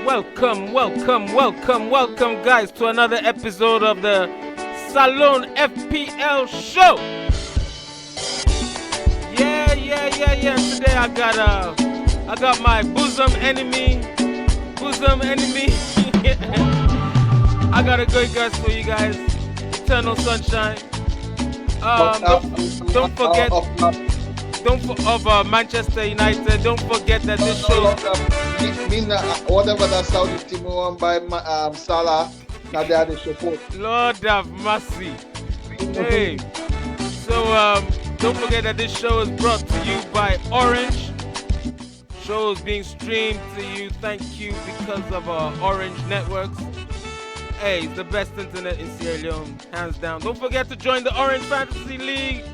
Welcome, guys, to another episode of the Salone FPL show. Yeah. Today I got my bosom enemy. I got a good guest for you guys. Eternal Sunshine. Of, Um, of, don't forget of, of, of Manchester United. Don't forget that this show. whatever that Saudi team won by Salah, now they are the support. Lord have mercy. Hey. So don't forget that this show is brought to you by Orange. Show is being streamed to you. Thank you because of Orange Networks. Hey, it's the best internet in Sierra Leone, hands down. Don't forget to join the Orange Fantasy League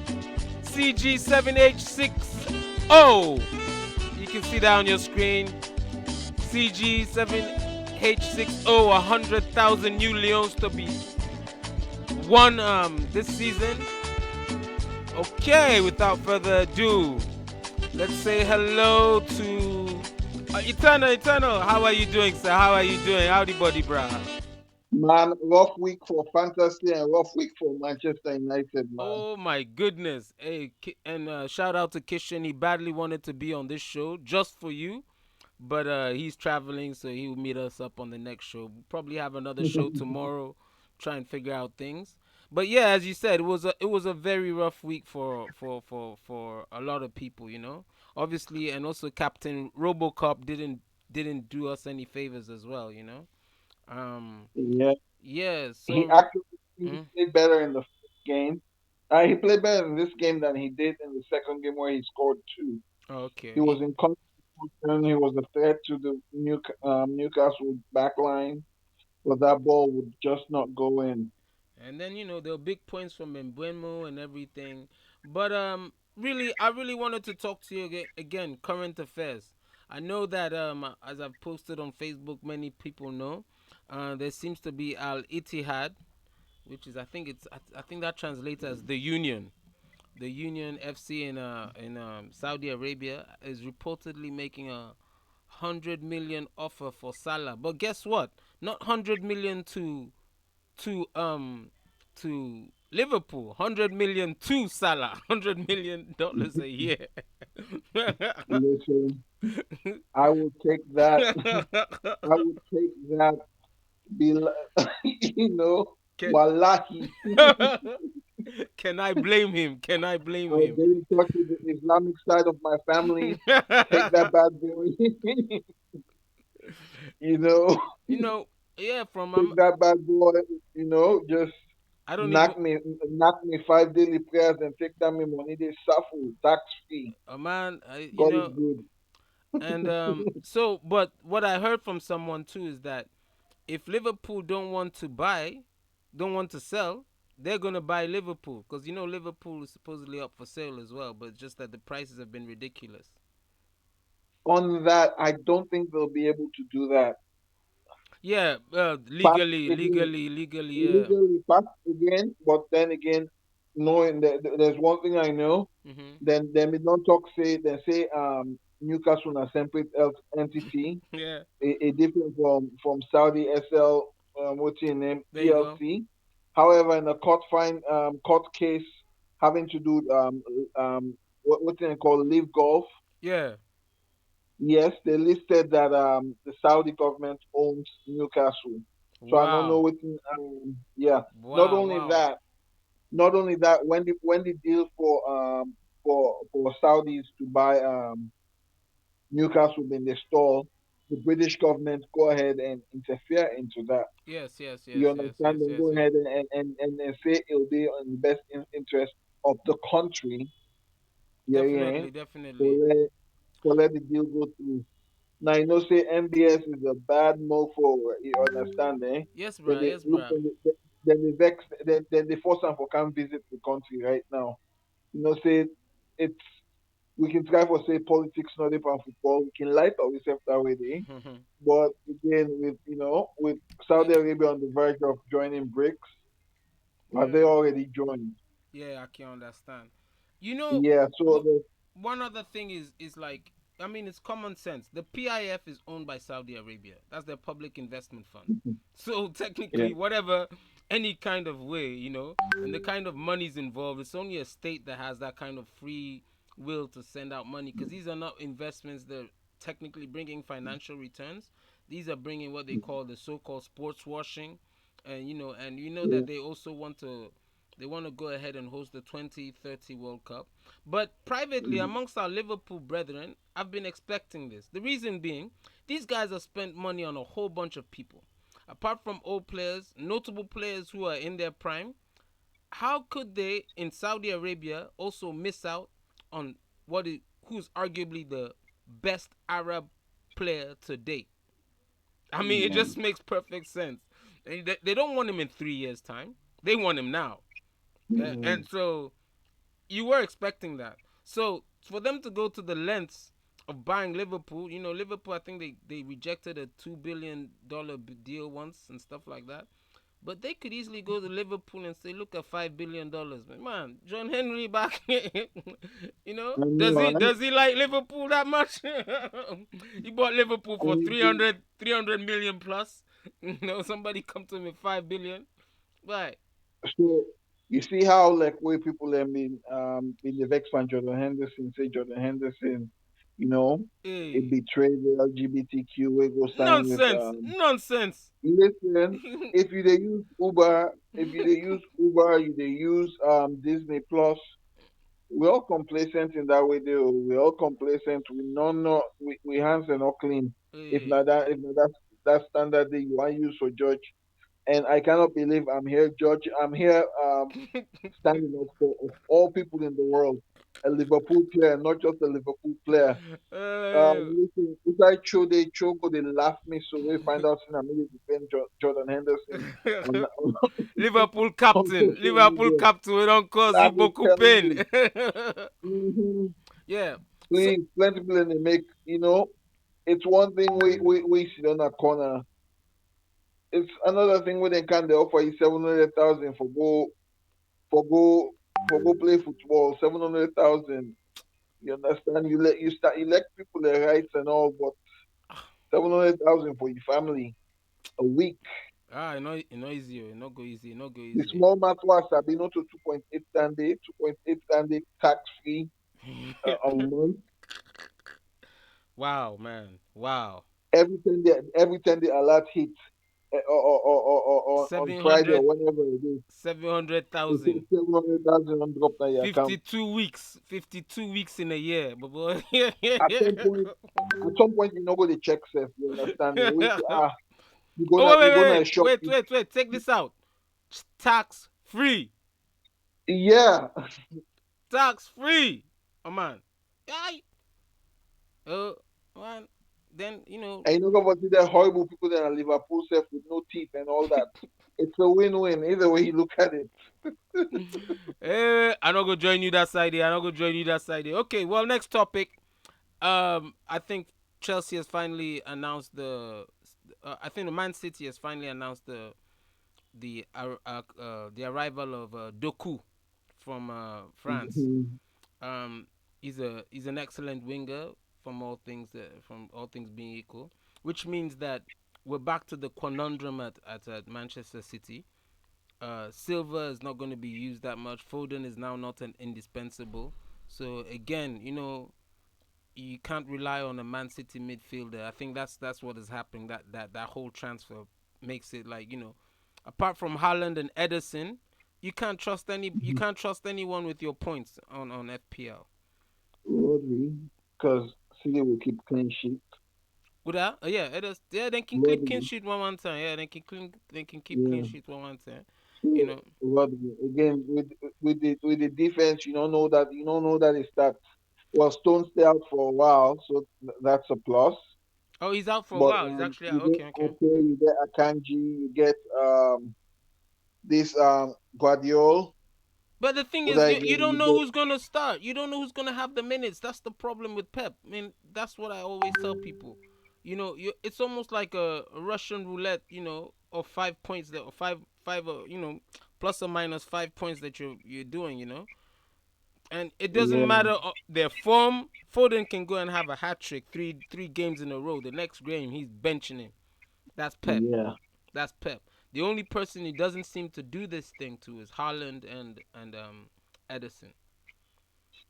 CG7H60. You can see that on your screen. CG7H60, 100,000 new Leons to be won this season. Okay, without further ado, let's say hello to Eternal. How are you doing, sir? How are you doing? Howdy, buddy, brah. Man, rough week for fantasy and rough week for Manchester United, man. Oh my goodness. Hey, and shout out to Kishan. He badly wanted to be on this show just for you, but he's traveling, so he will meet us up on the next show. We'll probably have another show tomorrow, try and figure out things. But yeah, as you said, it was a very rough week for a lot of people, Obviously, and also Captain RoboCop didn't do us any favors as well. Um, Yeah, yeah. he So, actually mm, played better in the first game. He played better in this game than he did in the second game where he scored two. He okay. was in contention. He was a threat to the Newcastle backline, but that ball would just not go in. And then there were big points from Mbeumo and everything. But really, I really wanted to talk to you again. Current affairs. I know that as I've posted on Facebook, many people know. There seems to be Al Ittihad, which is I think that translates as the Union. The Union FC in Saudi Arabia is reportedly making 100 million offer for Salah. But guess what? Not 100 million to Liverpool, 100 million to Salah, $100 million a year. Listen, I would take that. I would take that. Be, you know, can, wallahi. can I blame him? Can I blame I'll him? get in touch with the Islamic side of my family. Take that bad boy. you know, you know, yeah, from take that bad boy. Just I don't even knock me, knock me five daily prayers and take that me money. They suffer tax free. a man, God is good. and so, but what I heard from someone too is that if Liverpool don't want to sell, they're gonna buy Liverpool because Liverpool is supposedly up for sale as well, but just that the prices have been ridiculous. On that, I don't think they'll be able to do that. Yeah, Pass again, legally, yeah. legally pass again, but then again, knowing that there's one thing I know. Mhm. Then we don't talk say they say Newcastle a separate entity, Yeah, a different from Saudi SL what's your name there you go. PLC. However, in a court case having to do what's it called Live Golf. Yeah. Yes, they listed that the Saudi government owns Newcastle. So I don't know Wow. what. Yeah. Not only Wow. that, when the deal for Saudis to buy Newcastle been installed, the British government go ahead and interfere into that. Yes, yes, You yes, yes, understand? yes, And yes, go yes. ahead and say it'll be in the best interest of the country. Yeah, yeah. Definitely, For definitely. let for let the deal go through. Now you know say MBS is a bad mofo. You understand, eh? Yes, Then bruh. they Yes, look bruh. then they vex then they force them for come visit the country right now. Say it's we can try for say politics not even football. We can light up ourselves that way there. But again with with Saudi Arabia on the verge of joining BRICS, have they Yeah. already joined? Yeah, I can understand. You know, Yeah, so what one other thing is like I mean, it's common sense. The PIF is owned by Saudi Arabia. That's their public investment fund. So Yeah. technically, whatever, any kind of way, and the kind of money's involved, it's only a state that has that kind of free will to send out money because these are not investments that are technically bringing financial returns. These are bringing what they call the so-called sports washing, and Yeah. that they want to go ahead and host the 2030 World Cup. But privately, amongst our Liverpool brethren, I've been expecting this. The reason being, these guys have spent money on a whole bunch of people. Apart from old players, notable players who are in their prime, how could they in Saudi Arabia also miss out on who's arguably the best Arab player to date? I mean, it Yeah. just makes perfect sense. They don't want him in 3 years' time. They want him now. Mhm. And so you were expecting that. So for them to go to the lengths of buying Liverpool, Liverpool, I think they rejected a $2 billion deal once and stuff like that. But they could easily go to Liverpool and say, "Look at $5 billion, man. John Henry back." I Does know, he right? does he like Liverpool that much? He bought Liverpool I for mean, 300 million plus. Somebody come to him with 5 billion. Right? so you see how like way people have been the vex fan Jordan Henderson, say Jordan Henderson, you know, it Hey, betrayed the LGBTQ we go sign with nonsense, nonsense. listen, if you they use Uber, you they use Disney Plus, we all complacent in that way though. We all complacent. We no we hands are not clean. Hey. If not that standard that you want use for judge. And I cannot believe I'm here, Judge. I'm here standing up for of all people in the world, a Liverpool player, not just a Liverpool player. uh, Listen, if I show they choke, they laugh me so we find out in a minute defend Jordan Henderson on, Liverpool on captain, social Liverpool media. captain, we don't cause you I'm just beaucoup telling pain. you. Hmm. Yeah. So, Please, plenty people in the make, it's one thing we sit on a corner. It's another thing where they can they offer you 700,000 for go go play football, 700,000. You understand? You let people their rights and all, but 700,000 for your family a week. not easy, not go easy, not go The easy. small math was Sabino to 2.8 standard, 2.8 standard tax free a month. Wow, man. Wow. Every time they alert hit on Seven Friday or hundred, whenever it is, seven hundred they say thousand. 700,000 on drop on your account. 52 weeks in a year, but boy. At some point, you know go the check self. You understand? They always say, Oh, you're wait, gonna wait, shop. wait, wait, wait, wait. Take this out. Tax free. Yeah, Tax free. Oh man. I uh man. Then and you know about the horrible people that are Liverpool self with no teeth and all that. It's a win-win either way you look at it. I not go join you that side. I not go join you that side. Okay. Well, next topic. I think Chelsea has finally announced the. I think the Man City has finally announced the arrival of Doku from France. Mhm. Um, he's an excellent winger from all things being equal, which means that we're back to the conundrum at Manchester City. Silva is not going to be used that much. Foden is now not an indispensable. So again, you can't rely on a Man City midfielder. I think that's what is happening. That whole transfer makes it like apart from Haaland and Edison, you can't trust anyone with your points on FPL. Rodri, because City will keep clean sheet. Would that? Yeah, Edison. Yeah, they can clean Rodri, sheet one time. Yeah, they can keep clean yeah. sheet one time. You So know. Rodri again with the defense, you don't know that it's that. Well, Stone stay out for a while, so that's a plus. Oh, he's out for a But while. He's actually out. you get Okay, okay. Ake, you get Akanji, you get this Guardiola. But the thing What is, I you again, don't you know get who's gonna start. You don't know who's gonna have the minutes. That's the problem with Pep. I mean, that's what I always tell people. It's almost like a Russian roulette. Of 5 points that or five, plus or minus 5 points that you're doing. And it doesn't Yeah, matter their form. Foden can go and have a hat trick three games in a row. The next game he's benching him. That's Pep. yeah, That's Pep. The only person he doesn't seem to do this thing to is Haaland and Edison.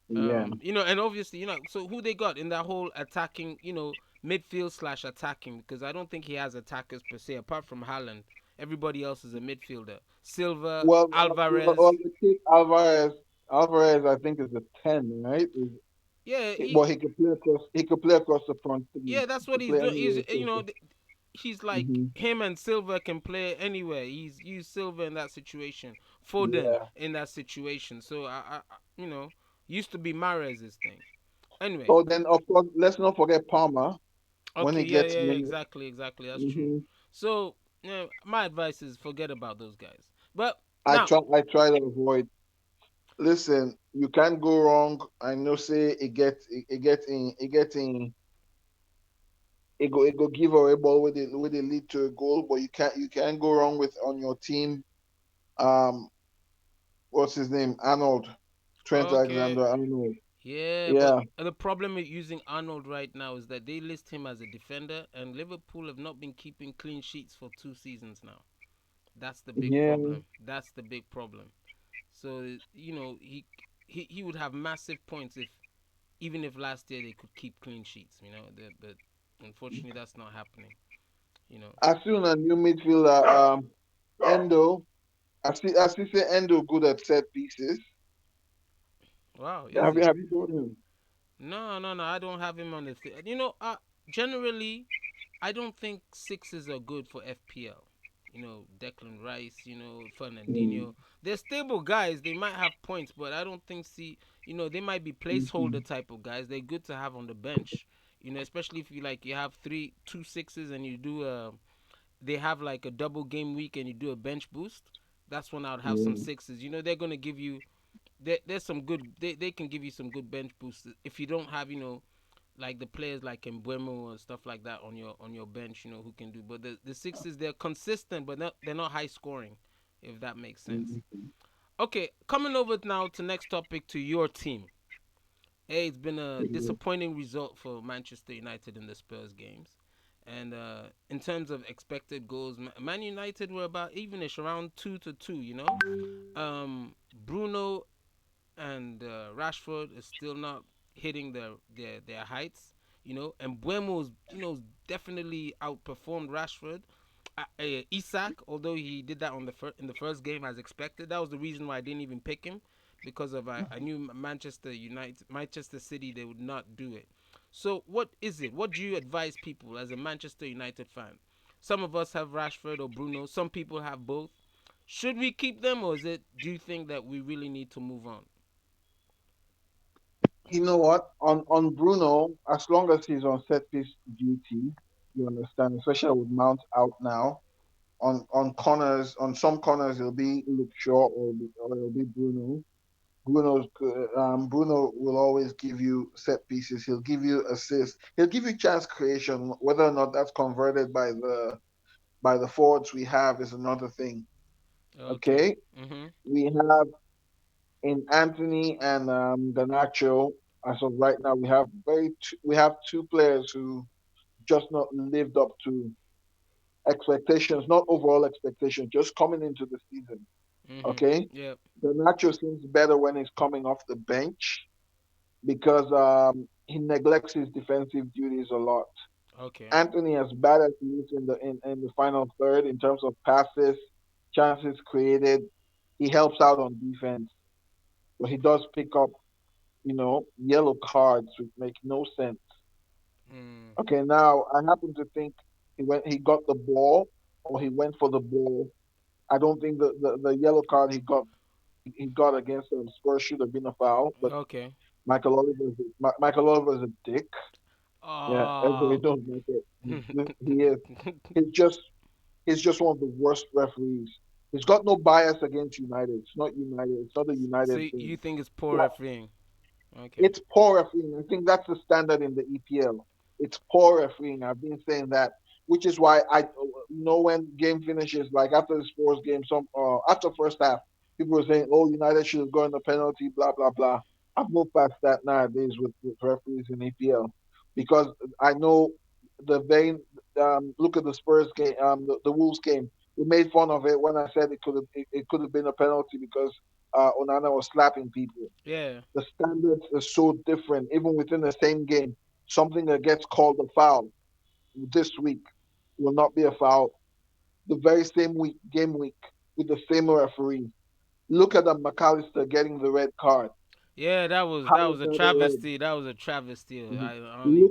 yeah. And obviously, so who they got in that whole attacking, midfield slash attacking, because I don't think he has attackers per se apart from Haaland. Everybody else is a midfielder. Silva, Well, Alvarez. the kid Alvarez, I think is a 10, right? Yeah, Well, he could play across. He could play across the front three. yeah, that's He what could he's play doing. anywhere He's across the. he's like Hmm. him and Silva can play anywhere. He's used Silva in that situation, Foden Yeah. in that situation. So used to be Mahrez's thing. Anyway, Oh, then of course, let's not forget Palmer when okay, he yeah, gets yeah, yeah, minutes. exactly. That's true. Hmm. So my advice is forget about those guys. But I now, try. I try to avoid. Listen, you can't go wrong. I know. Say it go give away ball with it lead to a goal, but you can't go wrong with on your team. Um, what's his name? Arnold, Trent okay, Alexander-Arnold. yeah, but Yeah, the problem with using Arnold right now is that they list him as a defender, and Liverpool have not been keeping clean sheets for 2 seasons now. That's the big yeah. problem. That's the big problem. So he would have massive points if even if last year they could keep clean sheets. But unfortunately that's not happening. You know. I see a new midfielder, Endo. I see say Endo good at set pieces. Wow, is Have you he? have you told him? No, no, no. I don't have him on the. Generally, I don't think sixes are good for FPL. Declan Rice, Mm-hmm. Fernandinho. They're stable guys. They might have points, but I don't think they might be Mm-hmm. placeholder type of guys. They're good to have on the bench. Especially if you have two sixes and you do they have like a double game week and you do a bench boost. That's when I'd have some Yeah. sixes. They're gonna give you there's some good they can give you some good bench boosts if you don't have like the players like Embuemo and stuff like that on your bench, who can do. But the sixes they're consistent, but they're not high scoring, if that makes sense. Mm-hmm. Okay, coming over now to next topic to your team. Hey, it's been a Yeah. disappointing result for Manchester United in the Spurs games. And in terms of expected goals, Man United were about evenish, around 2-2. Bruno and Rashford is still not hitting their heights. And Buemo's definitely outperformed Rashford. Isak, although he did that in the first game as expected, that was the reason why I didn't even pick him because of I knew Manchester City, they would not do it. So what is it? What do you advise people as a Manchester United fan? Some of us have Rashford or Bruno. Some people have both. Should we keep them, or do you think that we really need to move on? You know what? On Bruno, as long as he's on set piece duty, you understand, especially with Mount out now. On some corners it'll be Luke Shaw or it'll be Bruno. Bruno will always give you set pieces. He'll give you assists. He'll give you chance creation. Whether or not that's converted by the forwards we have is another thing. Okay. Okay, Mhm. we have in Anthony and Ganacho. As of right now, we have two players who just not lived up to expectations, not overall expectations, just coming into the season. Mhm. Okay, Yep. Ganacho seems better when he's coming off the bench because he neglects his defensive duties a lot. Okay. Anthony, as bad as he is in the final third in terms of passes, chances created, he helps out on defense, but he does pick up, yellow cards which make no sense. Mm. Okay, now I happen to think he got the ball or he went for the ball. I don't think the yellow card he got against Spurs should have been a foul, but Okay. Michael Oliver's a dick. Yeah, everybody Ah. knows Michael. He is. He's just he's just one of the worst referees. He's got no bias against United. It's not United. It's not a So United you thing. think it's poor Yeah, refereeing? Okay. it's poor refereeing. I think that's the standard in the EPL. It's poor refereeing. I've been saying that, which is why I know when game finishes, like after the sports game, some after first half, people were saying, "Oh, United should have gone the penalty," blah blah blah. I've moved past that nowadays with referees in EPL because I know the vein. Look at the Spurs game, the Wolves game. We made fun of it when I said it could have been a penalty because Onana was slapping people. Yeah. The standards are so different, even within the same game. Something that gets called a foul this week will not be a foul the very same week, game week, with the same referee. Look at the McAllister getting the red card. Yeah, that was How that is was a that a red? travesty. That was a travesty. Mhm. I only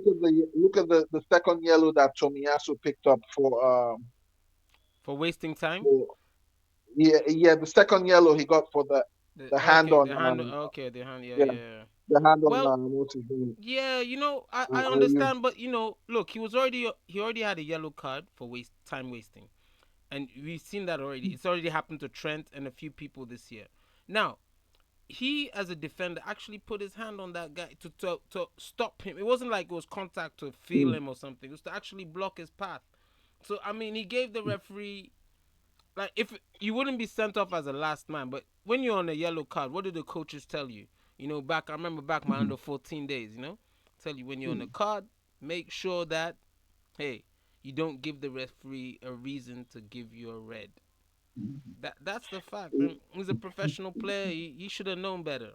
Look at the second yellow that Tomiyasu picked up for wasting time. for yeah the second yellow he got for the hand Okay, on the hand. Okay, the hand. Yeah, yeah yeah. the hand on Well, what's his name yeah, I Ayew. understand, but look, he already had a yellow card for waste time wasting, and we've seen that already. It's already happened to Trent and a few people this year. Now, he as a defender actually put his hand on that guy to stop him. It wasn't like it was contact to feel Mm, him or something. It was to actually block his path. So I mean, he gave the referee, like, if you wouldn't be sent off as a last man, but when you're on a yellow card, what do the coaches tell you? Back I remember back my mm, under 14 days. Tell you when you're on a mm, card, make sure that, hey, you don't give the referee a reason to give you a red. That's the fact. mm. And he's a professional player. He should have known better.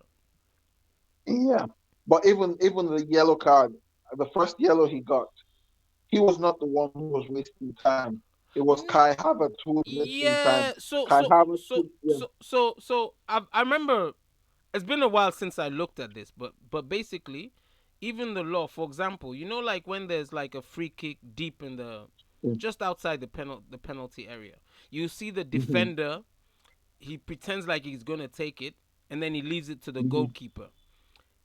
Yeah, but even the yellow card, the first yellow he got, he was not the one who was wasting time. It was Mm, Kai Havertz who was wasting time. yeah. So Kai so Havertz, so yeah. so so so I remember it's been a while since I looked at this, but basically, even the law, for example, like when there's like a free kick deep in the Mm, just outside the penalty area, you see the mhm, defender. He pretends like he's gonna take it, and then he leaves it to the mhm, goalkeeper.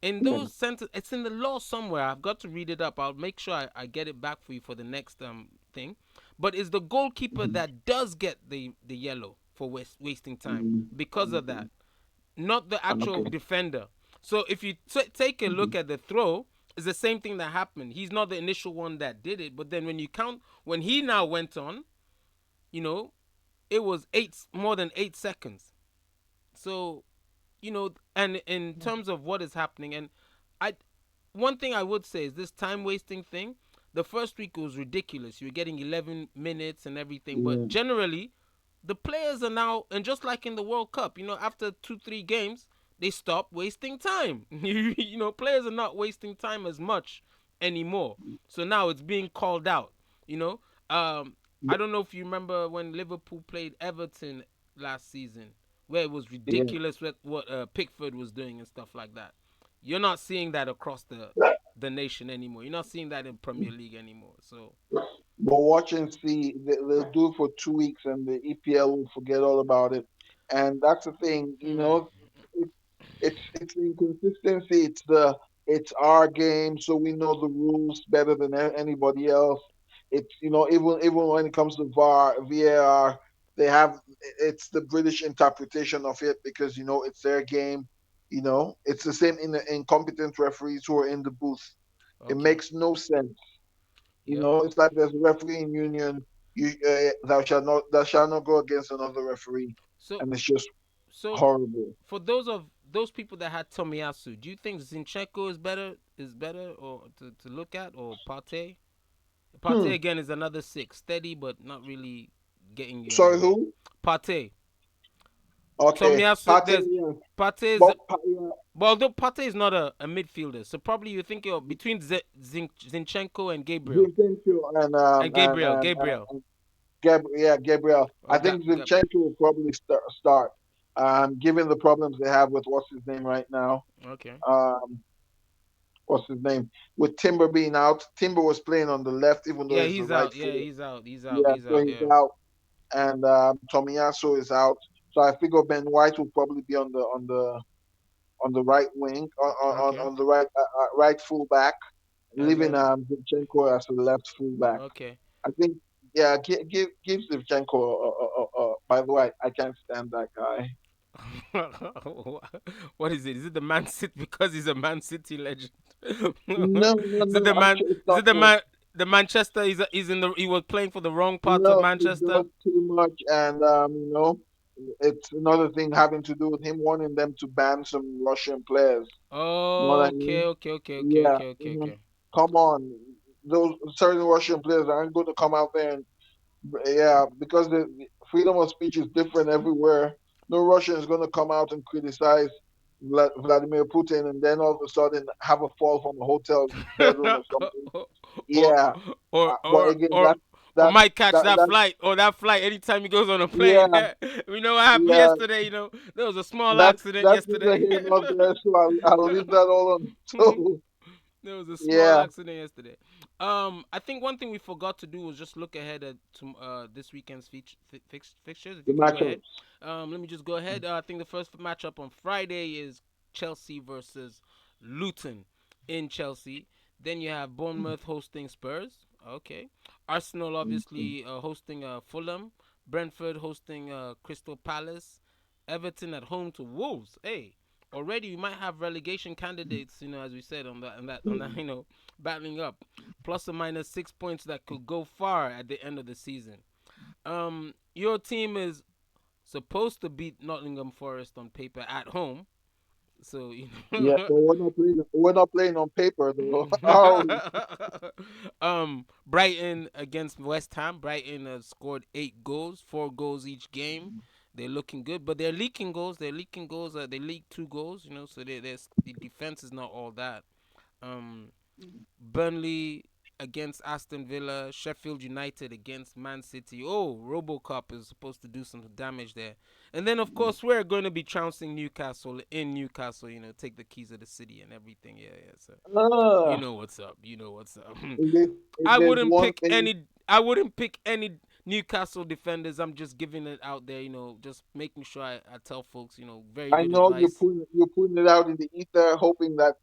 In yeah, those sentences, it's in the law somewhere. I've got to read it up. I'll make sure I get it back for you for the next thing. But it's the goalkeeper mhm, that does get the yellow for wasting time mhm. because of Okay, that, not the actual okay. defender. So if you take a look Mhm, at the throw, it's the same thing that happened. He's not the initial one that did it, but then when you count, when he now went on, you know, it was more than 8 seconds. So, and in terms of what is happening, and I, one thing I would say is this time wasting thing. The first week was ridiculous. You were getting 11 minutes and everything, but yeah, generally, the players are now, and just like in the World Cup, after 2 3 games, they stop wasting time. Players are not wasting time as much anymore. So now it's being called out. You know, um, I don't know if you remember when Liverpool played Everton last season, where it was yeah. ridiculous what Pickford was doing and stuff like that. You're not seeing that across the nation anymore. You're not seeing that in Premier League anymore. So, But watch and see, they'll do it for 2 weeks, and the EPL will forget all about it. And that's the thing, mm, it's it's inconsistency. It's our game, so we know the rules better than anybody else. It's even when it comes to VAR, they have it's the British interpretation of it because it's their game. It's the same in the incompetent referees who are in the booth. It okay, makes no sense. yep. It's like there's a referee in union. Thou shalt not go against another referee, So, and it's just so horrible. for those people that had Tomiyasu, do you think Zinchenko is better or to look at, or Partey? Partey Hmm. again is another six, steady but not really getting you Sorry, anywhere. who? Partey, Okay, Tomiyasu, Pate. there's Yeah, Partey is, but yeah, well, although Partey is not a midfielder, so probably you think you're between Zinchenko and Gabriel. Zinchenko And Gabriel. Gabriel. Oh, I think Gab. Zinchenko will probably start. Given the problems they have with what's his name right now. Okay. Um, what's his name? With Timber being out, Timber was playing on the left, even though Yeah, he's the he's right out. Yeah, foot. he's out. He's out. Yeah, He's so out. he's Yeah. out, and Tomiyasu is out. So I figure Ben White will probably be on the right wing, Okay. on the right fullback, And leaving then Zinchenko as the left fullback. okay. I think, yeah, give Zinchenko. By the way, I can't stand that guy. What is it? Is it the Man City because he's a Man City legend? No, no, Is it the no. man? Actually, it's Is not it the him. man? The Manchester. He was playing for the wrong part of No, he Manchester. does too much, and it's another thing having to do with him wanting them to ban some Russian players. You know what I Okay, mean? okay, okay, okay, Yeah. okay, okay, hmm okay. Come on, those certain Russian players aren't going to come out there and yeah, because the freedom of speech is different everywhere. No Russian is going to come out and criticize Vladimir Putin and then all of a sudden have a fall from a hotel bedroom or something. or Yeah, or but or again, or or that might catch that that flight or that flight anytime he goes on a plane. yeah We know what happened yeah yesterday. There was a small that accident that's neither yesterday. here nor there. So I'll leave that all on. So There was a small yeah, accident yesterday. I think one thing we forgot to do was just look ahead at this weekend's fixtures. If the you can go ahead. matchups. Let me just go ahead. I think the first matchup on Friday is Chelsea versus Luton in Chelsea. Then you have Bournemouth hosting Spurs. Okay. Arsenal obviously hosting Fulham. Brentford hosting Crystal Palace. Everton at home to Wolves. Hey, already we might have relegation candidates, as we said on that, battling up, plus or minus 6 points that could go far at the end of the season. Your team is supposed to beat Nottingham Forest on paper at home, so Yeah, but we're not playing on paper though. Are we? Brighton against West Ham. Brighton has scored 8 goals, 4 goals each game. They're looking good, but they're leaking goals. They're leaking goals. They leak 2 goals. So the defense is not all that. Um, Burnley against Aston Villa, Sheffield United against Man City. Oh, RoboCop is supposed to do some damage there. And then, of course, we're going to be trouncing Newcastle in Newcastle, take the keys of the city and everything. Yeah, yeah. So, you Ah, know what's up. You know what's up. if I there's wouldn't one pick thing any. I wouldn't pick any Newcastle defenders. I'm just giving it out there. Just making sure I tell folks. Very I good know advice. you're putting it out in the ether, hoping that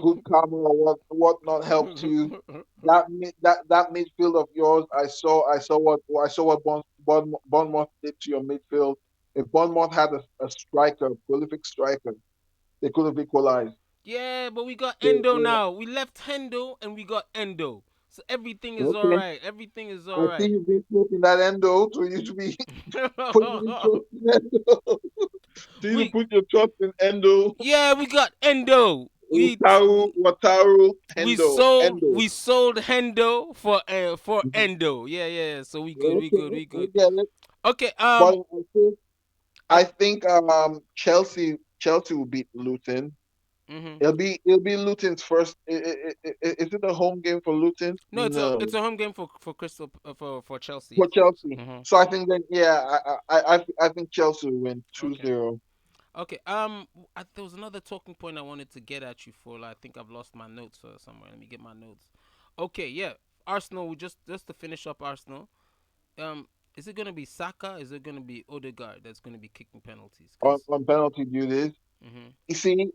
good karma or whatnot helps you. That midfield of yours, I saw what Bournemouth did to your midfield. If Bournemouth had a striker, a prolific striker, they could have equalized. Yeah, but we got They, Endo yeah. now. We left Hendo and we got Endo. So everything is all Okay. right. Everything is all I see right. you've been smoking that endo, so you to be putting your trust in endo. So you we put your trust in endo, yeah, we got Endo. We sold endo. we sold Hendo for Endo. Yeah, yeah, yeah. So we good, we good, Okay, we I good. get it. Okay, But I I think Chelsea will beat Luton. mhm. It'll be Luton's first. Is it a home game for Luton? No, it's No, a home game for Crystal for Chelsea. for Chelsea. Mhm. So I think that yeah, I think Chelsea will win two Okay. zero. Okay. There was another talking point I wanted to get at you for. I think I've lost my notes somewhere. Let me get my notes. Okay. Yeah. Arsenal. We just to finish up Arsenal. Is it gonna be Saka? Is it gonna be Odegaard that's gonna be kicking penalties? Cause. On penalty duties. Mhm. You see,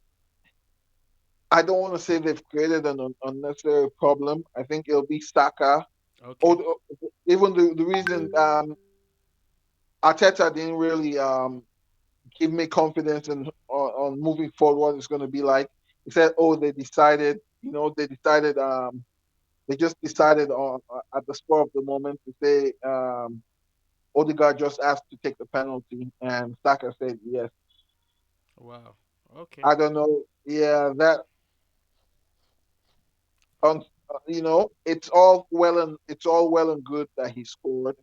I don't want to say they've created an unnecessary problem. I think it'll be Saka. Okay. Or even the reason Arteta didn't really give me confidence in on moving forward what it's going to be like. He said, "Oh, they just decided on at the spur of the moment to say Odegaard just asked to take the penalty, and Saka said yes." Wow. Okay. I don't know. Yeah, that on it's all well and good that he scored.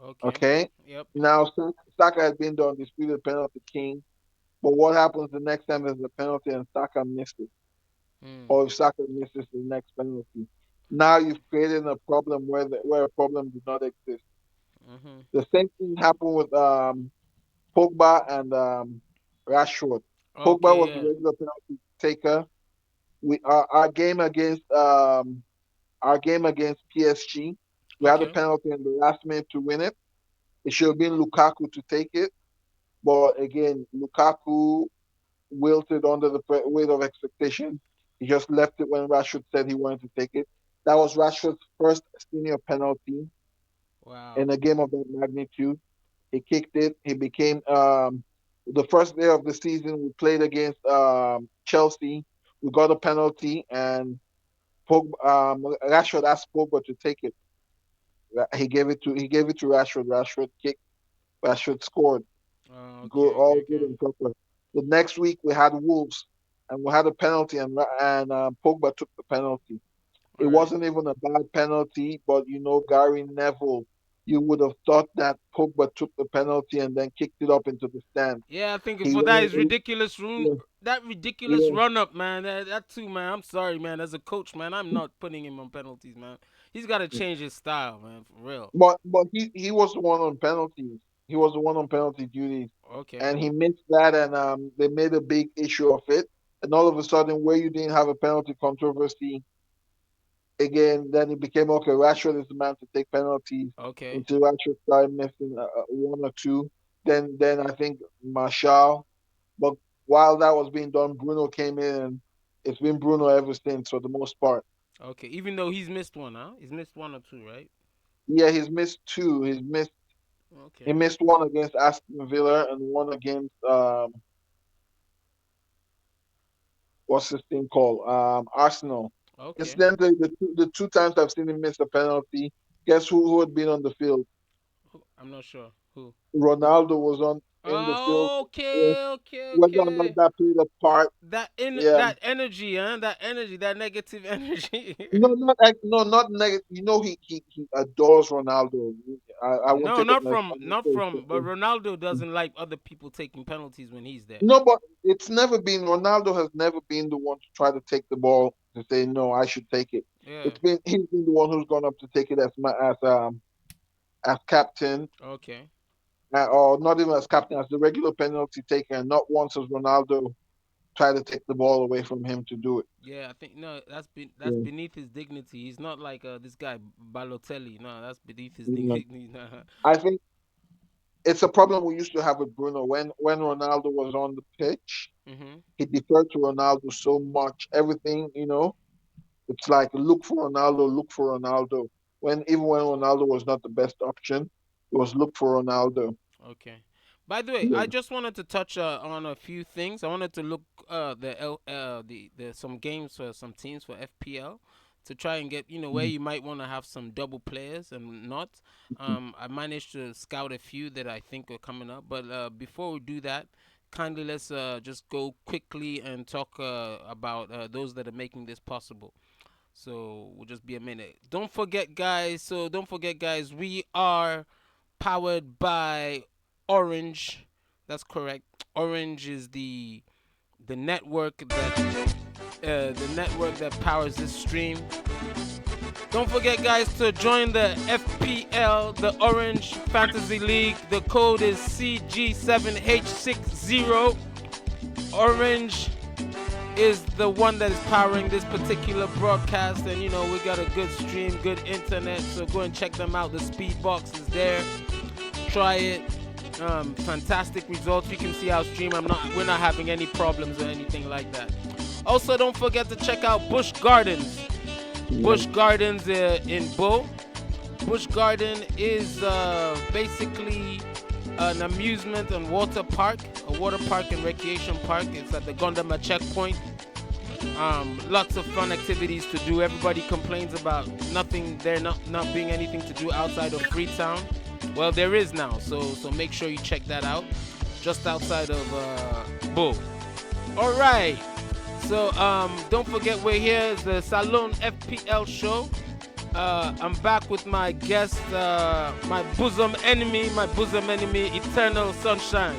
Okay. Okay, Yep. now Saka has been the undisputed penalty king, but what happens the next time there's a penalty and Saka misses, Hmm. or if Saka misses the next penalty? Now you've created a problem where a problem did not exist. Mhm. The same thing happened with Pogba and Rashford. Pogba Okay. was the Yeah. regular penalty taker. Our game against PSG, we had a Okay. penalty in the last minute to win it. It should have been Lukaku to take it, but again, Lukaku wilted under the weight of expectation. He just left it when Rashford said he wanted to take it. That was Rashford's first senior penalty Wow. in a game of that magnitude. He kicked it. He became the first day of the season. We played against Chelsea. We got a penalty, and Rashford asked Pogba to take it. He gave it to Rashford. Rashford kicked. Rashford scored. Good, Okay, okay, all good okay. and proper. The next week we had Wolves, and we had a penalty, and Pogba took the penalty. All It right. wasn't even a bad penalty, but Gary Neville, you would have thought that Pogba took the penalty and then kicked it up into the stand. Yeah, I think He for that went, is ridiculous yeah, that ridiculous yeah. run up, man. That too, man. I'm sorry, man. As a coach, man, I'm not putting him on penalties, man. He's got to change his style, man, for real. But he was the one on penalties. He was the one on penalty duties, Okay, and he missed that, and they made a big issue of it. And all of a sudden, where you didn't have a penalty controversy again, then it became okay. Rashford is the man to take penalties okay, until Rashford started missing one or two. Then I think Marshall. But while that was being done, Bruno came in, and it's been Bruno ever since for the most part. okay. Even though he's missed one, huh? He's missed one or two, right? Yeah, he's missed two. He Okay, missed one against Aston Villa and one against what's this thing called? Arsenal. okay. Incidentally, the two times I've seen him miss a penalty, guess who had been on the field? I'm not sure who. Ronaldo was on in the field. Oh, Yeah. okay, okay, Whether or not okay. that played a part, yeah. That energy, huh? That energy, that negative energy. No, not negative. He adores Ronaldo. I won't No, take it not from, not from. But unnecessarily. Ronaldo doesn't like other people taking penalties when he's there. No, but it's never been Ronaldo has never been the one to try to take the ball to say no, I should take it. Yeah. It's been he's been the one who's gone up to take it as captain, Okay. or not even as captain, as the regular penalty taker, and not once has Ronaldo tried to take the ball away from him to do it. Yeah, I think no, that's Yeah. beneath his dignity. He's not like this guy Balotelli. No, that's beneath his Yeah. dignity. Nah. I think it's a problem we used to have with Bruno when Ronaldo was on the pitch. Mhm. He deferred to Ronaldo so much. Everything. It's like look for Ronaldo, look for Ronaldo. Even when Ronaldo was not the best option, it was look for Ronaldo. Okay. By the way, I Yeah. just wanted to touch on a few things. I wanted to look the some games for some teams for FPL to try and get where you might want to have some double players and not. I managed to scout a few that I think are coming up, but before we do that, kindly let's just go quickly and talk about those that are making this possible. So we'll just be a minute. Don't forget, guys. So don't forget, guys. We are powered by Orange. That's correct. Orange is the network that powers this stream. Don't forget, guys, to join the FPL, the Orange Fantasy League. The code is CG7H60. Orange is the one that is powering this particular broadcast, and we got a good stream, good internet. So go and check them out. The speed box is there. Try it. Fantastic results. You can see our stream. We're not having any problems or anything like that. Also, don't forget to check out Bush Gardens. Yeah. Bush Gardens in Bull. Bush Garden is basically an amusement and water park, a water park and recreation park. It's at the Gondama checkpoint. Lots of fun activities to do. Everybody complains about nothing there, not being anything to do outside of Freetown. Well, there is now, so make sure you check that out. Just outside of Bull. All right. So don't forget we're here. It's the Salone FPL show. I'm back with my guest, my bosom enemy, Eternal Sunshine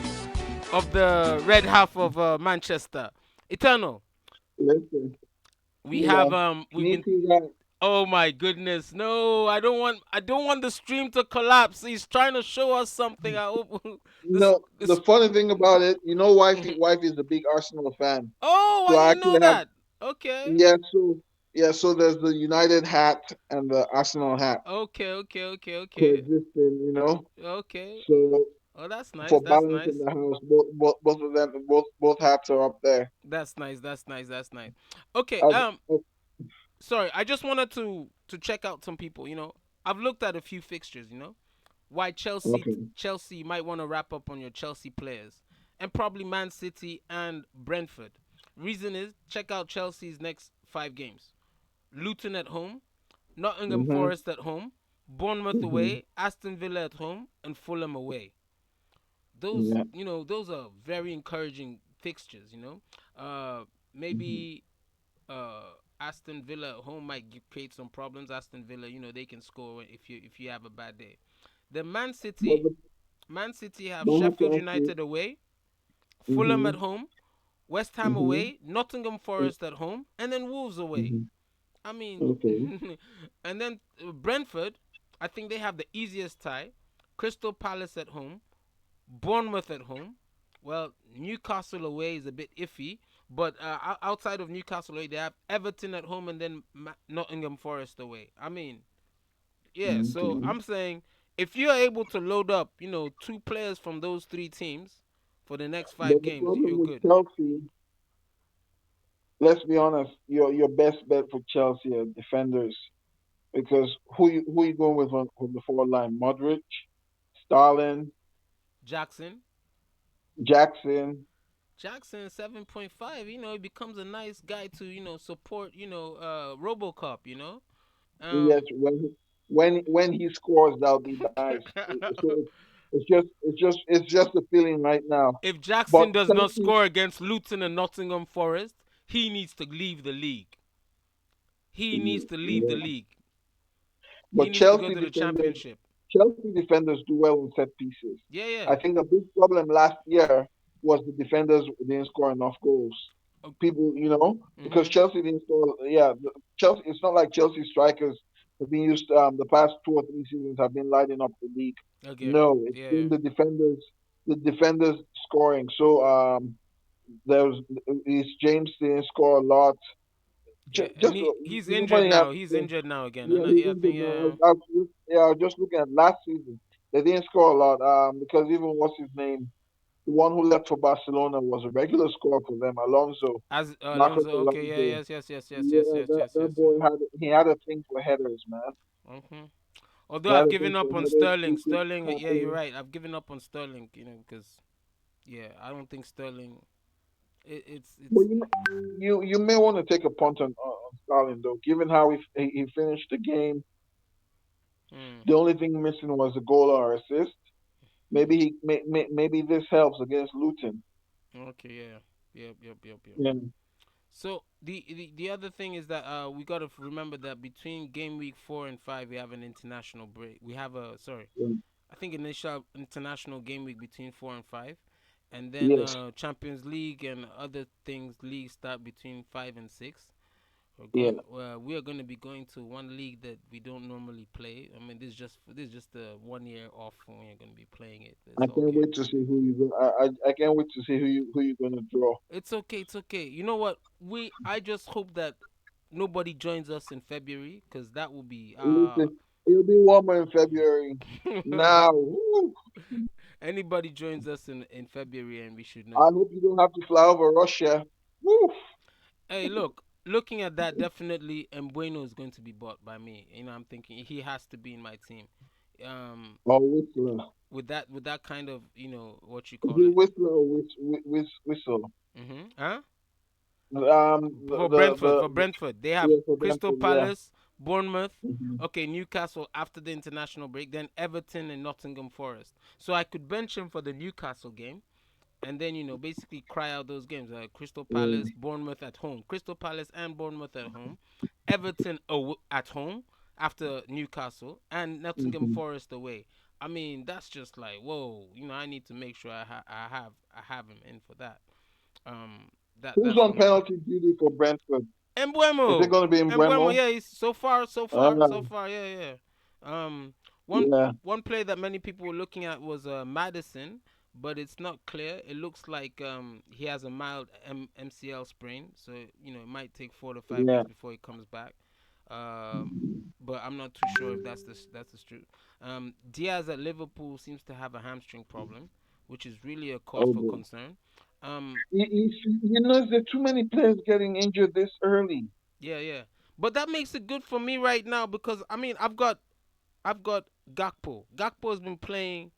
of the red half of Manchester. Eternal. Listen, We you have know, we've been. sneaky guy. Oh my goodness, no! I don't want the stream to collapse. He's trying to show us something. I hope this The this. funny thing about it, wifey is a big Arsenal fan. Oh, I So I didn't know actually have, that. Okay, yeah, so there's the United hat and the Arsenal hat okay, okay, okay, okay, coexisting. okay. So Oh, that's nice. for That's balance in nice. the house, both of them, both hats are up there. That's nice. That's nice. That's nice. Okay. As, Sorry. I just wanted to check out some people. I've looked at a few fixtures. Why okay. Chelsea might want to wrap up on your Chelsea players, and probably Man City and Brentford. Reason is check out Chelsea's next 5 games: Luton at home, Nottingham hmm Forest at home, Bournemouth hmm away, Aston Villa at home, and Fulham away. those Yeah. those are very encouraging fixtures. Hmm. Maybe Aston Villa at home might create some problems. Aston Villa, they can score if you have a bad day. The But Man City have but I have to Sheffield ask you. United away, Fulham at Hmm. home, West Ham Hmm. away, Nottingham Forest at home, and then Wolves away. Hmm. I mean, Okay. and then Brentford, I think they have the easiest tie. Crystal Palace at home, Bournemouth at home. Well, Newcastle away is a bit iffy, but outside of Newcastle away, they have Everton at home and then Nottingham Forest away. I mean, yeah. So Okay. I'm saying if you're able to load up, two players from those three teams for the next five But the games, problem you're with good. Chelsea, let's be honest, your best bet for Chelsea are defenders because who you going with on the forward line? Modric, Stalin, Jackson, Jackson. Jackson 7.5. He becomes a nice guy to support. RoboCop. Yes, Um. when he scores, that'll be nice. So it's just a feeling right now. If But Jackson does not Chelsea, score against Luton and Nottingham Forest, he needs to leave the league. He needs to leave the yeah. league. He But needs to go to the championship. Chelsea defenders do well in set pieces. Yeah, yeah. I think a big problem last year was the defenders didn't score enough goals. People, because Mm-hmm. Chelsea didn't score. Yeah, Chelsea. It's not like Chelsea strikers have been used. The past 2 or 3 seasons have been lighting up the league. Okay. No, it's Yeah, yeah. been the defenders scoring. So there's is James didn't score a lot. Yeah, and Just he's injured nobody has. now. He's injured now again. Yeah, And he's yeah, I think injured now. yeah. I was just looking at last season. They didn't score a lot because even what's his name, the one who left for Barcelona was a regular scorer for them, Alonso, As Marcos Alonso. Okay. Yeah. Alonso. Yes. Yes. Yes. Yes. Yes. Yeah, Yes. that, Yes. that Yes. Yes. boy had a thing for headers, man. Mm-hmm. Although He had I've a thing given for up on headers. Sterling. He could Sterling. Yeah, you're tackle. right. I've given up on Sterling. Because yeah, I don't think Sterling. It's. But you may want to take a punt on Stalin though, given how he finished the game. Mm, The only thing missing was a goal or assist. Maybe this helps against Luton. okay. Yeah. Yep. Yep. Yep. Yep. Yeah, So the other thing is that we gotta remember that between game week 4 and 5 we have an international break. We have a sorry, yeah. I think initial international game week between 4 and 5, and then Yes. Champions League and other things leagues start between 5and 6. Yeah. We are gonna be going to one league that we don't normally play. I mean, this is just a 1 year off when we're gonna be playing it. I It's can't okay. wait to see who you go. I can't wait to see who you're gonna draw. It's okay. It's okay. You know what? I just hope that nobody joins us in February because that will be Listen, it'll be warmer in February. Now, woo, anybody joins us in February and we should know. I hope you don't have to fly over Russia. Woo. Hey, look, looking at that, definitely Mbueno is going to be bought by me. I'm thinking he has to be in my team. Um, Or Whistler. with that kind of what you Is call it it. Whistler or Whistle? Huh? The For Brentford, the, for the Brentford, they have yeah, for Crystal Brentford, yeah. Palace, Bournemouth. Hmm. Okay, Newcastle after the international break, then Everton and Nottingham Forest. So I could bench him for the Newcastle game, and then basically cry out those games. Crystal Yeah. Palace, Bournemouth at home, Crystal Palace and Bournemouth at home, Everton at home after Newcastle, and Nottingham Hmm. Forest away. I mean, that's just like whoa. I need to make sure I have him in for that. Um, Who's that's on one thing. penalty duty for Brentford? Is it Embuemo. going to be Embuemo, Mbuemo? yeah, he's so far, yeah, yeah. Um, one Yeah, one play that many people were looking at was Madison, but it's not clear. It looks like he has a mild MCL sprain, so it might take 4 to 5 days yeah. before he comes back. Um, but I'm not too sure if that's the truth. Diaz at Liverpool seems to have a hamstring problem, which is really a cause Oh for boy. concern. Um, There are too many players getting injured this early. Yeah, yeah. But that makes it good for me right now because I mean I've got Gakpo. Gakpo has been playing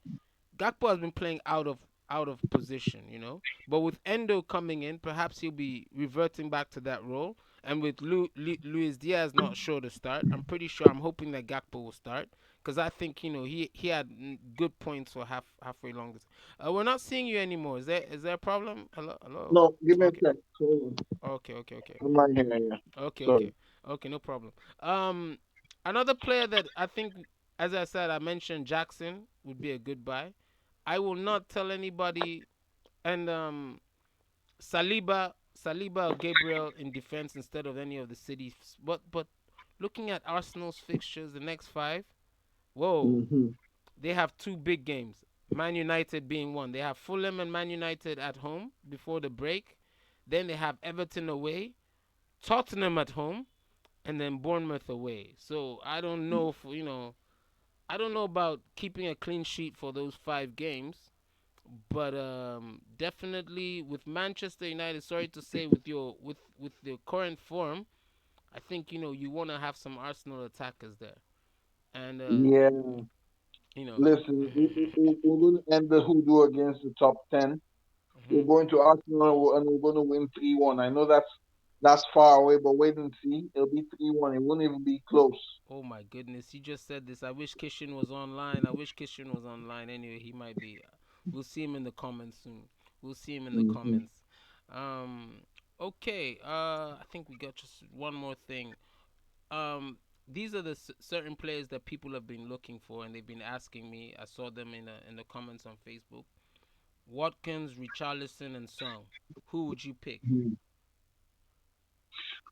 out of position. But with Endo coming in, perhaps he'll be reverting back to that role. And with Luis Diaz not sure to start, I'm pretty sure. I'm hoping that Gakpo will start because I think he had good points for halfway long. We're not seeing you anymore. Is there a problem? Hello, hello. No, give me a Okay, sec. Hold okay, okay, okay, on. I'm not hearing you. okay, Sorry. okay, okay. No problem. Um, Another player that I think, as I said, I mentioned Jackson would be a good buy. I will not tell anybody. And Saliba or Gabriel in defense instead of any of the cities. But looking at Arsenal's fixtures, the next five, whoa, Mm-hmm. they have two big games. Man United being one. They have Fulham and Man United at home before the break. Then they have Everton away, Tottenham at home, and then Bournemouth away. So I don't know if I don't know about keeping a clean sheet for those five games. But definitely with Manchester United, sorry to say, with the current form, I think you want to have some Arsenal attackers there, and Yeah. you know, Listen, we're going to end the hoodoo against the top 10. We're mhm. going to Arsenal and we're going to win 3-1. I know that's far away, but wait and see. It'll be 3-1. It won't even be close. Oh my goodness, you just said this. I wish Kishan was online. I wish Kishan was online. Anyway, he might be. We'll see him in the comments soon. We'll see him in the Hmm. comments. Um, okay. I think we got just one more thing. um these are the certain players that people have been looking for and they've been asking me. I saw them in the comments on Facebook. Watkins, Richarlison, and Song. Who would you pick?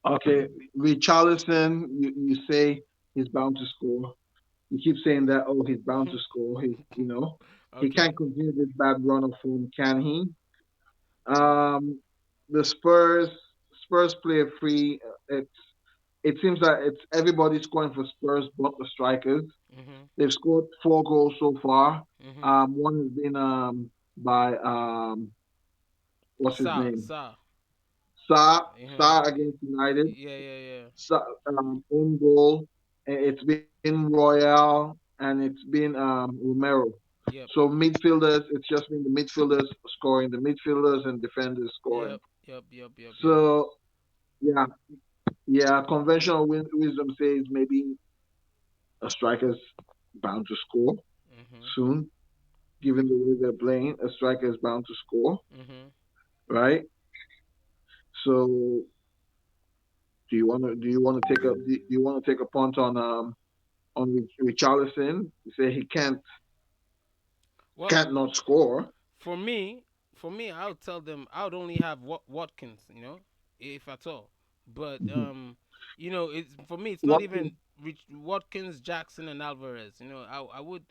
Okay, Richarlison, you say he's bound to score. You keep saying that, oh, he's bound to score. He Okay. can't continue this bad run of form, can he? Mm. Um, the Spurs play free. It seems that it's everybody scoring for Spurs but the strikers. Mhm. They've scored 4 goals so far. Mhm. One has been by what's his Sa name? Sa. Yeah. Sa against United. Yeah. Yeah. Yeah. Sa, own goal. It's been Royale and it's been Romero. Yep. So midfielders, it's just been the midfielders scoring, the midfielders and defenders scoring. Yep. Yep. Yep. Yep. Yep. So yeah, yeah. Conventional wisdom says maybe a striker's bound to score Mhm. soon, given the way they're playing. A striker is bound to score, Mhm. right? So do you want to take a punt on Richarlison? You say he Well, can't not score. For me, I would tell them I would only have Watkins, if at all. But Mhm. it's for me. It's not even Watkins, Watkins, Jackson, and Alvarez. I would.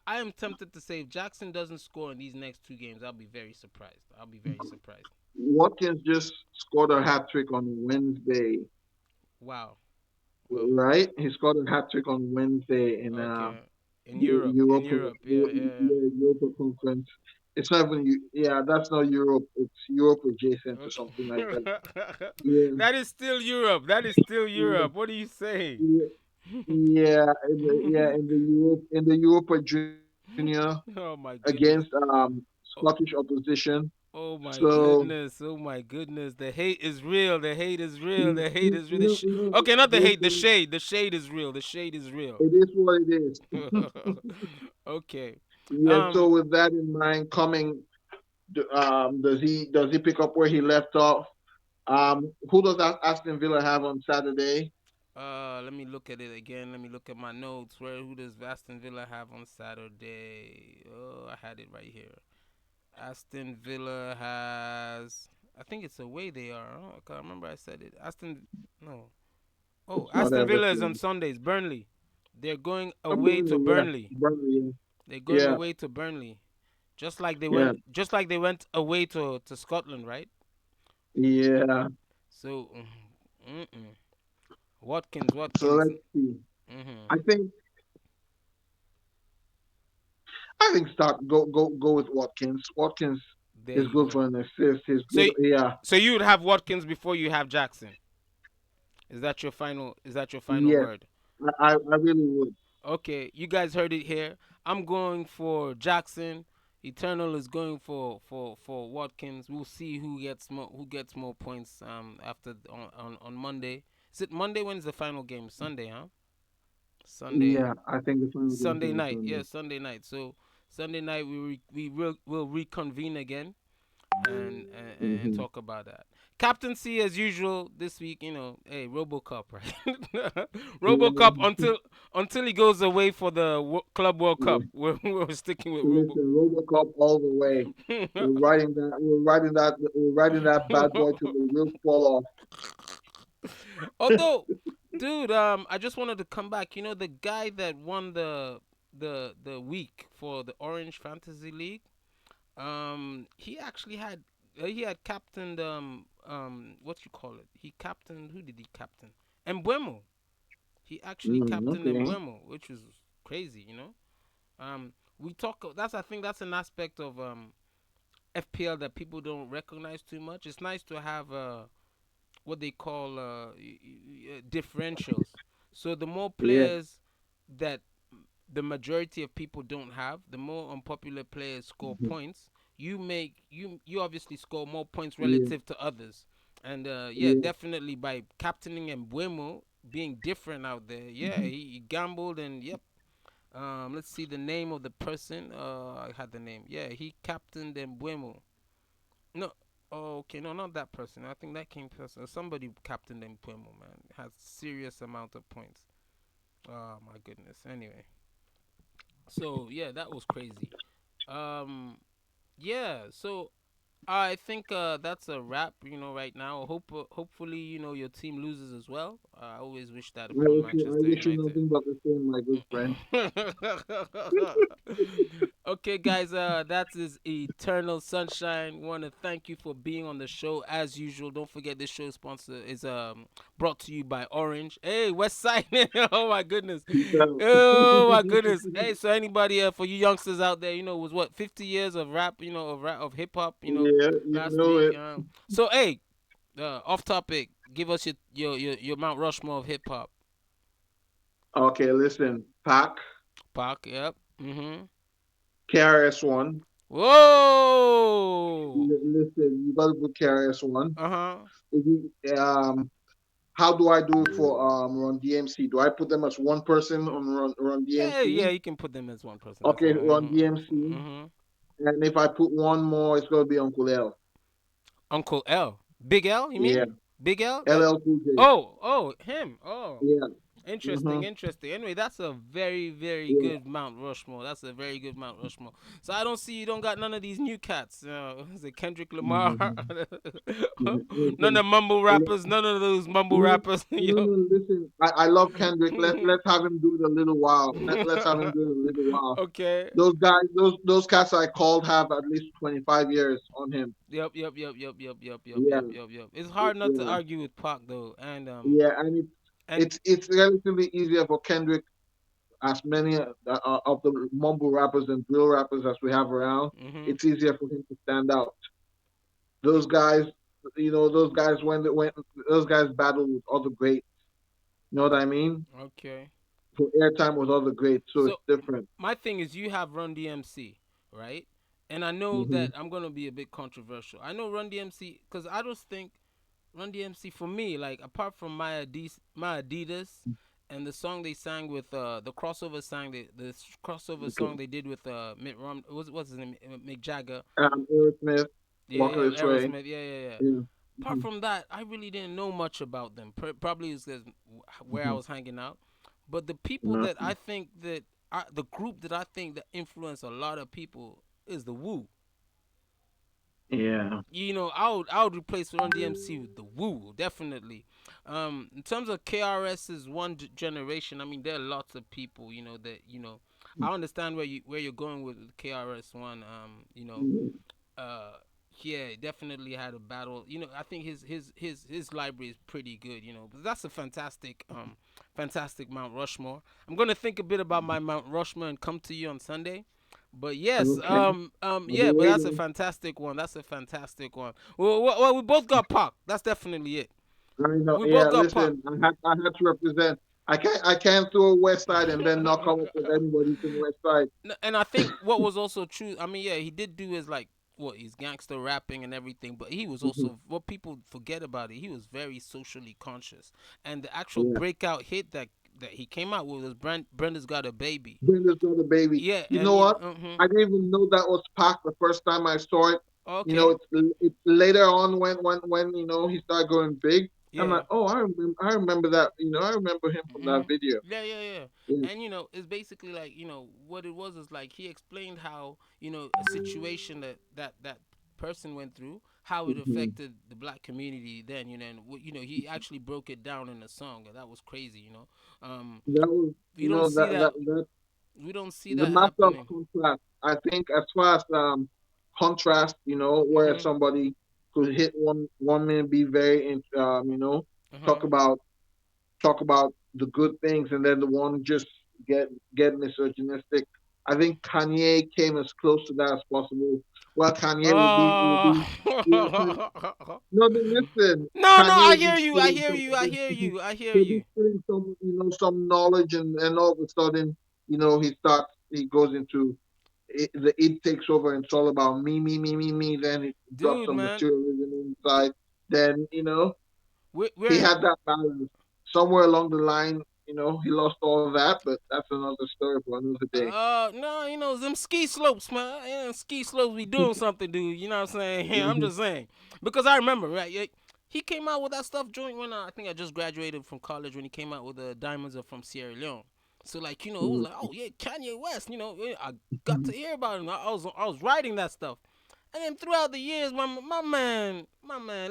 I am tempted to say if Jackson doesn't score in these next two games, I'll be very surprised. I'll be very surprised. Watkins just scored a hat trick on Wednesday, Wow. Well, right? He scored a hat trick on Wednesday in okay. In the Europe, yeah, yeah. Europa conference. It's not even yeah, that's not Europe. It's Europe adjacent or Okay. something like that. Yeah, That is still Europe. That is still yeah, Europe. What are you saying? yeah, in the Europa Junior Oh my against goodness. Scottish opposition. Oh my So goodness. Oh my goodness. The hate is real. The hate is real. you, The hate you, is real. you know, you know, Okay, not the hate. The listen, shade. The shade is real. The shade is real. it is what it is. Okay. Yeah. So Um. with that in mind, coming, does he pick up where he left off? Who does Aston Villa have on Saturday? Let me look at it again. Let me look at my notes. Who does Aston Villa have on Saturday? Oh, I had it right here. Aston Villa has. I think it's away. They are. Oh, I can't remember. I said it. No. Oh, It's not Aston Villa is on Everton. Sundays. Burnley. They're going away to Burnley, yeah, Burnley. Burnley, They're going yeah, away to Burnley. Just like they yeah, went. Just like they went away to Scotland, right? yeah. So, Watkins. So Watkins. let's see. Hmm. I think I think start go with Watkins. Watkins There is you good go. for an assist. He's So, good. Yeah, so you would have Watkins before you have Jackson. Is that your final? Is that your final yes. word? I really would. Okay, you guys heard it here. I'm going for Jackson. Eternal is going for Watkins. We'll see who gets more points after on Monday. Is it Monday? When's the final game? Sunday, huh? Sunday. Yeah, I think the final game Sunday should be night. Yeah, Sunday. Sunday night. So Sunday night will reconvene again and Hmm. talk about that. Captaincy as usual this week. Hey, RoboCup, right? RoboCup Yeah, until he goes away for the Club World yeah. Cup. We're sticking with Robo. Listen, RoboCop all the way. We're riding that bad boy till the wheels fall off. Although, dude, I just wanted to come back. The guy that won the week for the Orange Fantasy League. He had captained what you call it? He captained who did he captain? Embuemo. He actually captained Okay. Embuemo, which was crazy. We talk. I think that's an aspect of FPL that people don't recognize too much. It's nice to have what they call differentials. So the more Yeah. players that the majority of people don't have, the more unpopular players score Mhm. points. You obviously score more points Yeah. relative to others, and yeah, Yeah. definitely by captaining Embuemo being different out there. Yeah, Mhm. he gambled and yep. Let's see the name of the person. I had the name. Yeah, he captained Embuemo. No, oh, okay, no, not that person. I think that came person. Somebody captained Embuemo, man. Has serious amount of points. Oh my goodness. Anyway, so yeah, that was crazy. Um, yeah. So I think that's a wrap. Right now. Hopefully, your team loses as well. I always wish that I upon wish you, I Manchester wish you United. nothing but the same, my good friend. Okay, guys, that is Eternal Sunshine. Want to thank you for being on the show as usual. Don't forget this show sponsor is brought to you by Orange. Hey, West Side. Oh my goodness. Peace out. Oh my goodness. Hey, so anybody for you youngsters out there, was what 50 years of rap, of hip hop, Yeah, you last know week. it. So hey, off topic. Give us your Mount Rushmore of hip hop. Okay, listen. Pac, Pac. Yep. Mhm. KRS-One. Whoa. Listen, you gotta put KRS-One. Uh huh. If you, how do I do it for Run DMC? Do I put them as one person on Run Yeah, yeah, DMC? you can put them as one person. That's Okay, fine. Run DMC. Mm-hmm. And if I put one more, it's gonna be Uncle L. Uncle L. Big L, you mean? Yeah, Big L? LL Cool J. Oh, him. Oh. Yeah. Interesting, Mhm. interesting. Anyway, that's a very, very Yeah. good Mount Rushmore. That's a very good Mount Rushmore. So I don't see you don't got none of these new cats. Is it Kendrick Lamar? Mhm. None Listen, of mumble rappers. None of those mumble no, rappers. no, Yo. no. Listen, I love Kendrick. Let's have him do it a little while. Let's have him do it a little while. Okay. Those guys, those cats I called have at least 25 years on him. Yep, yep, yep, yep, yep, yep, yep, Yeah, yep, yep, yep. It's hard not to yeah, argue with Pac though, and yeah. And and it's relatively easier for Kendrick, as many of the mumble rappers and drill rappers as we have around. mhm. It's easier for him to stand out. Those guys, those guys when those guys battle with other greats. You know what I mean? Okay. For airtime with other greats, so So it's different. my thing is, you have Run DMC, right? And I know Hmm. that I'm gonna be a bit controversial. I know Run DMC because I just think Run DMC for me, like apart from my Adidas and the song they sang with the crossover song the crossover Okay. song they did with Mitt Rom what's his name, Mick Jagger. Aerosmith, Yeah, Walk yeah, This Way. Aerosmith. Yeah, yeah, yeah. Yeah. Apart Hmm. from that, I really didn't know much about them. Probably is because where I Hmm. was hanging out. But the people that Okay. I think that the group that I think that influence a lot of people is the Wu. Yeah. I would replace Run DMC with the Woo, definitely. In terms of KRS's one generation, I mean there are lots of people, that I understand where you're going with KRS One. Hmm. Uh, yeah, definitely had a battle. I think his library is pretty good. But that's a fantastic Mount Rushmore. I'm gonna think a bit about my Mount Rushmore and come to you on Sunday. But yes, Okay. I'll be yeah, but that's a waiting. fantastic one. That's a fantastic one. Well, we both got Pac. That's definitely it. I know. We Yeah. both got Pac. Listen, I had to represent. I can't throw West Side and then not come up with anybody from West Side. And I think what was also true. I mean, yeah, he did do his like what he's gangster rapping and everything, but he was Hmm. also what people forget about it. He was very socially conscious, and the actual Yeah. breakout hit that he came out with was Brenda's Got a Baby. Brenda's Got a Baby. Yeah, You and know you know, what? I didn't even know that was Pac the first time I saw it. okay, It's later on when he started going big. I'm yeah. like, oh, I remember that. I remember him from that video. Yeah, yeah, yeah. Yeah. And it's basically like what it was is like he explained how a situation that person went through, how it Hmm. affected the black community. Then and he actually broke it down in a song, and that was crazy. That was, We don't see that. that We don't see the that master of happening. contrast. I think as far as contrast, where Mhm. somebody could hit one minute, be very talk Mhm. about talk about the good things, and then the one just get misogynistic. I think Kanye came as close to that as possible. Well, Kanye will Oh. be yeah. No, but listen, No, no, Kanye I will hear be you. I spitting hear some, you. I hear you. I hear he'll be you. spitting some knowledge, and all of a sudden, he goes into it takes over, and it's all about me, me, me, me, me. Then he drops Dude, some man. materialism Th- inside. Then he we're had that balance. Somewhere along the line, he lost all of that, but that's another story for another day. no, them ski slopes, man. Yeah, ski slopes be doing something, dude. You know what I'm saying? Yeah, I'm Hmm. just saying. Because I remember, right? He came out with that stuff joint when I think I just graduated from college when he came out with the Diamonds Are from Sierra Leone. So like, it was like, oh yeah, Kanye West, yeah, I got to hear about him. I was writing that stuff. And then throughout the years, my man,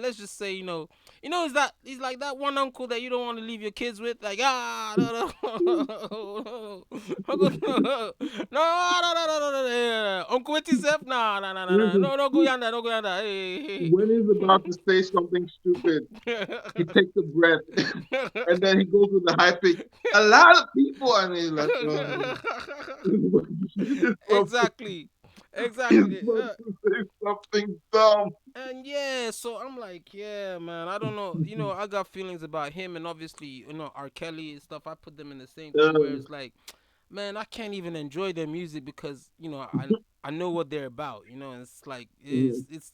let's just say, he's like that one uncle that you don't want to leave your kids with, like no, no, no, no, Uncle Itself, no, Listen, no, no, go yonder, no go yonder, hey, when he's about to say something stupid, he takes a breath, and then he goes with the high pitch. A lot of people, and he's like, he's about to, exactly, he's exactly. about to say something dumb. And yeah, so I'm like, yeah, man, I don't know. I got feelings about him, and obviously, R. Kelly and stuff. I put them in the same thing where Uh, it's like, man, I can't even enjoy their music because I know what they're about. And it's like it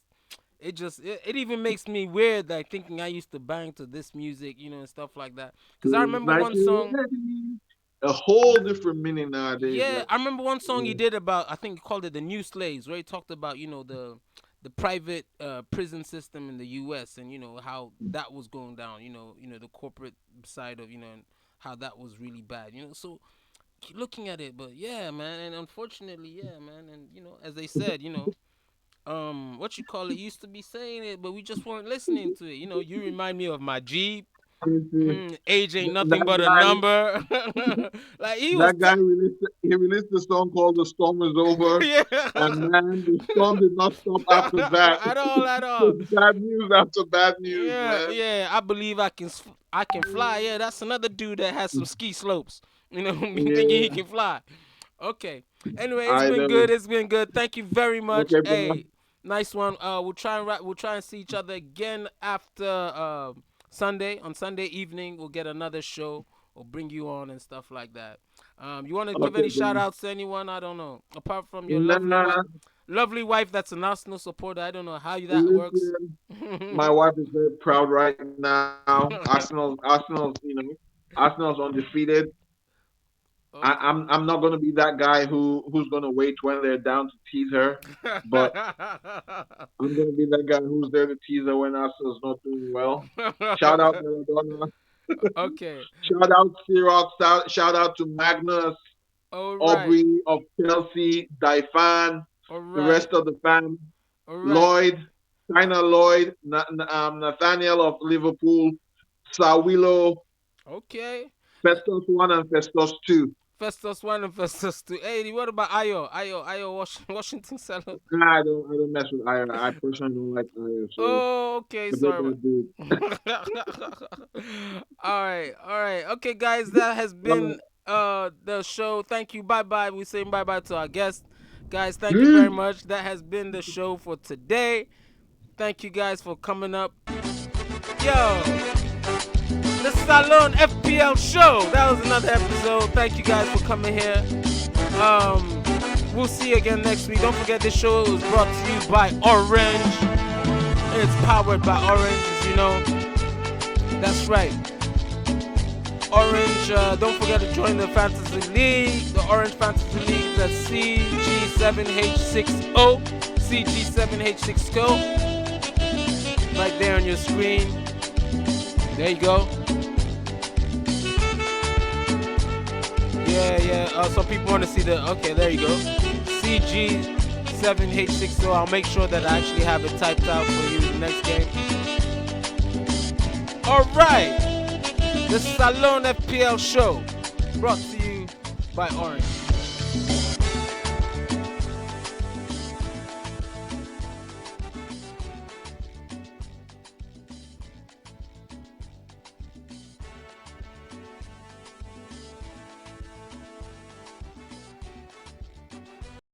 even makes me weird, like thinking I used to bang to this music, and stuff like that. Cause I remember like one you song. ready. A whole different meaning nowadays. Yeah, Like, I remember one song he uh, did about. I think he called it "The New Slaves," where he talked about the private prison system in the U.S. and how that was going down. The corporate side of and how that was really bad. So looking at it, but yeah, man, and unfortunately, yeah, man, and as they said, what you call it used to be saying it, but we just weren't listening to it. You remind me of my Jeep. Age ain't nothing that but a guy, number. Like he was. that guy released a song called "The Storm Is Over," Yeah. and man, the storm did not stop after that. At all, at all. Just bad news after bad news, Yeah, man. yeah. I believe I can fly. Yeah, that's another dude that has some ski slopes. Thinking he Yeah, can fly. Okay. Anyway, it's I been know. good. It's been good. Thank you very much. Okay, bro. Hey, nice one. We'll try and see each other again after Sunday. On Sunday evening, we'll get another show. We'll bring you on and stuff like that. You want to give Okay, any bro. shout outs to anyone? I don't know. Apart from your Nah, lovely wife that's an Arsenal supporter. I don't know how that works. listen. My wife is very proud right now. Arsenal's undefeated. I'm Okay. not gonna be that guy who's gonna wait when they're down to tease her, but I'm gonna be that guy who's there to tease her when Arsenal's not doing well. Shout out Maradona. Okay. Shout out Xerox. Shout out to Magnus, All right. Aubrey of Chelsea, Daifan, All the right. rest of the fam, All right. Lloyd, China Lloyd, Nathaniel of Liverpool, Sawilo, Okay. Festus 1 and Festus 2. Festus one and Festus two. Hey, what about Ayo, Washington Salone. Nah, I don't mess with Ira. I personally don't like Ira, so Oh, okay. forget Sorry that about. dude. All right. All right. Okay, guys, that has Uh, been the show. Thank you. Bye bye. We saying bye bye to our guest. Guys, thank you very Peace. much. That has been the show for today. Thank you guys for coming up. Yo. The Salone FPL show. That was another episode. Thank you guys for coming here. We'll see you again next week. Don't forget this show was brought to you by Orange. It's powered by Orange, as you know. That's right. Orange, don't forget to join the Fantasy League. The Orange Fantasy League, that's CG7H60. CG7H60. Right there on your screen. There you go. Yeah. Some people want to see the. Okay, there you go. CG7H60. I'll make sure that I actually have it typed out for you in the next game. Alright. The Salone FPL show. Brought to you by Orange.